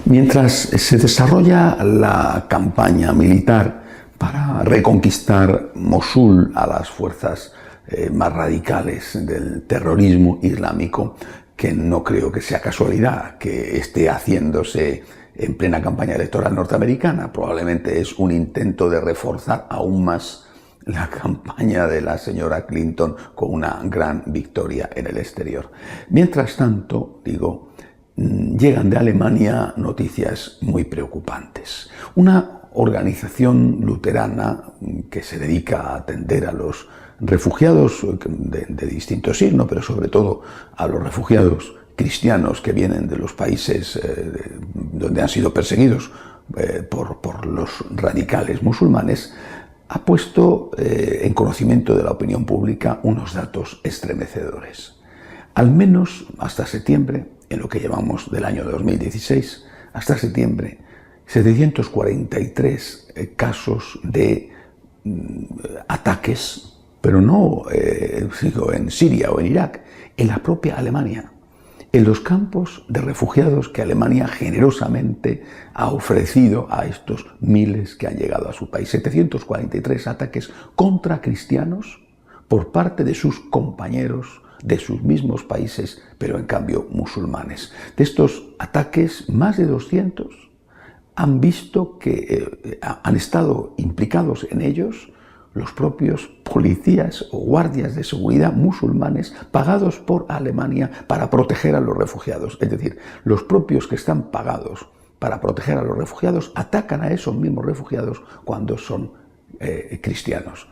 Mientras se desarrolla la campaña militar para reconquistar Mosul a las fuerzas más radicales del terrorismo islámico, que no creo que sea casualidad que esté haciéndose en plena campaña electoral norteamericana, probablemente es un intento de reforzar aún más la campaña de la señora Clinton con una gran victoria en el exterior. Mientras tanto, llegan de Alemania noticias muy preocupantes. Una organización luterana que se dedica a atender a los refugiados de distinto signo, pero sobre todo a los refugiados cristianos que vienen de los países donde han sido perseguidos por los radicales musulmanes, ha puesto en conocimiento de la opinión pública unos datos estremecedores. Al menos hasta septiembre, en lo que llevamos del año 2016, hasta septiembre, 743 casos de ataques, pero no en Siria o en Irak, en la propia Alemania, en los campos de refugiados que Alemania generosamente ha ofrecido a estos miles que han llegado a su país. 743 ataques contra cristianos por parte de sus compañeros de sus mismos países, pero en cambio musulmanes. De estos ataques, más de 200 han visto que han estado implicados en ellos los propios policías o guardias de seguridad musulmanes pagados por Alemania para proteger a los refugiados. Es decir, los propios que están pagados para proteger a los refugiados atacan a esos mismos refugiados cuando son cristianos.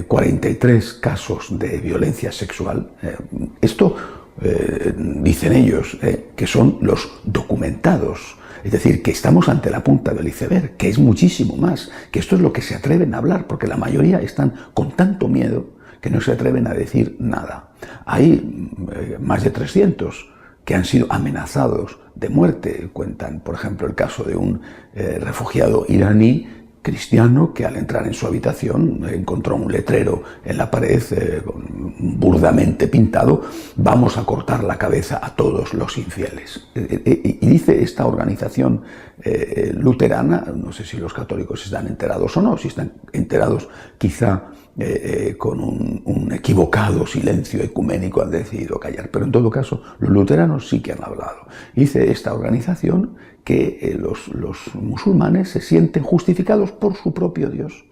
43 casos de violencia sexual. Esto dicen ellos que son los documentados. Es decir, que estamos ante la punta del iceberg, que es muchísimo más, que esto es lo que se atreven a hablar, porque la mayoría están con tanto miedo que no se atreven a decir nada. Hay más de 300 que han sido amenazados de muerte. Cuentan, por ejemplo, el caso de un refugiado iraní cristiano que al entrar en su habitación encontró un letrero en la pared burdamente pintado: vamos a cortar la cabeza a todos los infieles. Y dice esta organización luterana, no sé si los católicos están enterados o no, si están enterados quizá con un equivocado silencio ecuménico han decidido callar, pero en todo caso los luteranos sí que han hablado. Dice esta organización que los musulmanes se sienten justificados por su propio Dios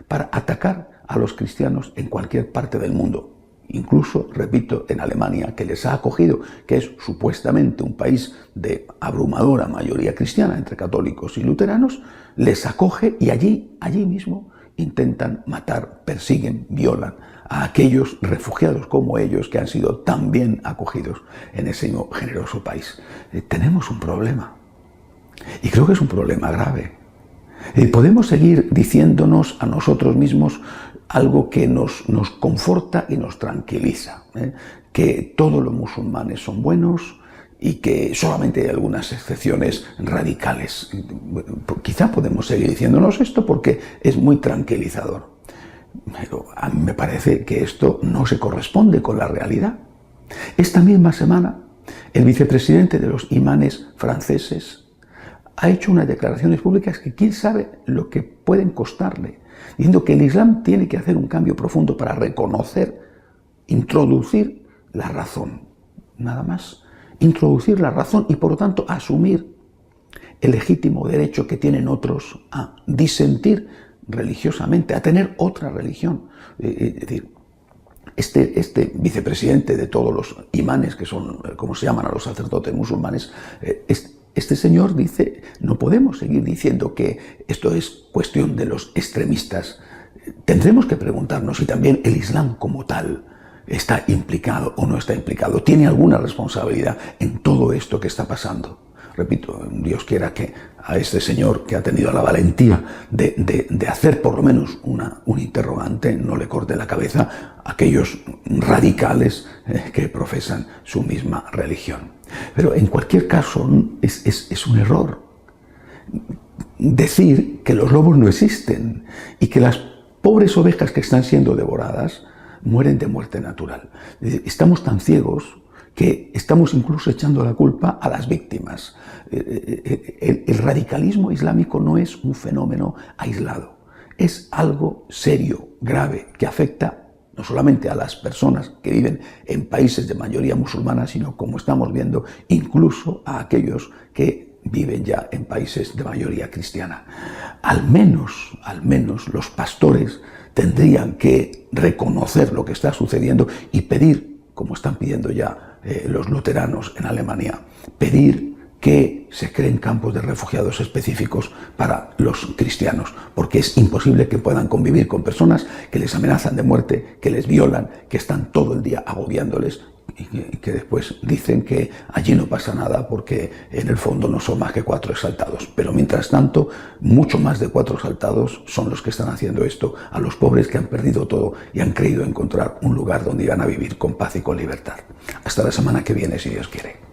para atacar a los cristianos en cualquier parte del mundo. Incluso, repito, en Alemania, que les ha acogido, que es supuestamente un país de abrumadora mayoría cristiana entre católicos y luteranos, les acoge y allí mismo intentan matar, persiguen, violan a aquellos refugiados como ellos que han sido tan bien acogidos en ese generoso país. Tenemos un problema. Y creo que es un problema grave. Podemos seguir diciéndonos a nosotros mismos algo que nos conforta y nos tranquiliza, que todos los musulmanes son buenos y que solamente hay algunas excepciones radicales. Quizá podemos seguir diciéndonos esto porque es muy tranquilizador. Pero a mí me parece que esto no se corresponde con la realidad. Esta misma semana, el vicepresidente de los imanes franceses ha hecho unas declaraciones públicas que quién sabe lo que pueden costarle, diciendo que el Islam tiene que hacer un cambio profundo para reconocer, introducir la razón, nada más, introducir la razón y por lo tanto asumir el legítimo derecho que tienen otros a disentir religiosamente, a tener otra religión. Es decir, este vicepresidente de todos los imanes, que son como se llaman a los sacerdotes musulmanes, este señor dice: no podemos seguir diciendo que esto es cuestión de los extremistas. Tendremos que preguntarnos si también el Islam como tal está implicado o no está implicado. ¿Tiene alguna responsabilidad en todo esto que está pasando? Repito, Dios quiera que a este señor que ha tenido la valentía de hacer por lo menos un interrogante no le corte la cabeza a aquellos radicales que profesan su misma religión. Pero en cualquier caso es un error decir que los lobos no existen y que las pobres ovejas que están siendo devoradas mueren de muerte natural. Estamos tan ciegos que estamos incluso echando la culpa a las víctimas. El radicalismo islámico no es un fenómeno aislado, es algo serio, grave, que afecta no solamente a las personas que viven en países de mayoría musulmana, sino, como estamos viendo, incluso a aquellos que viven ya en países de mayoría cristiana. Al menos los pastores tendrían que reconocer lo que está sucediendo y pedir, como están pidiendo ya los luteranos en Alemania, pedir que se creen campos de refugiados específicos para los cristianos, porque es imposible que puedan convivir con personas que les amenazan de muerte, que les violan, que están todo el día agobiándoles y que después dicen que allí no pasa nada porque en el fondo no son más que 4 exaltados. Pero mientras tanto, mucho más de 4 exaltados son los que están haciendo esto a los pobres que han perdido todo y han creído encontrar un lugar donde iban a vivir con paz y con libertad. Hasta la semana que viene, si Dios quiere.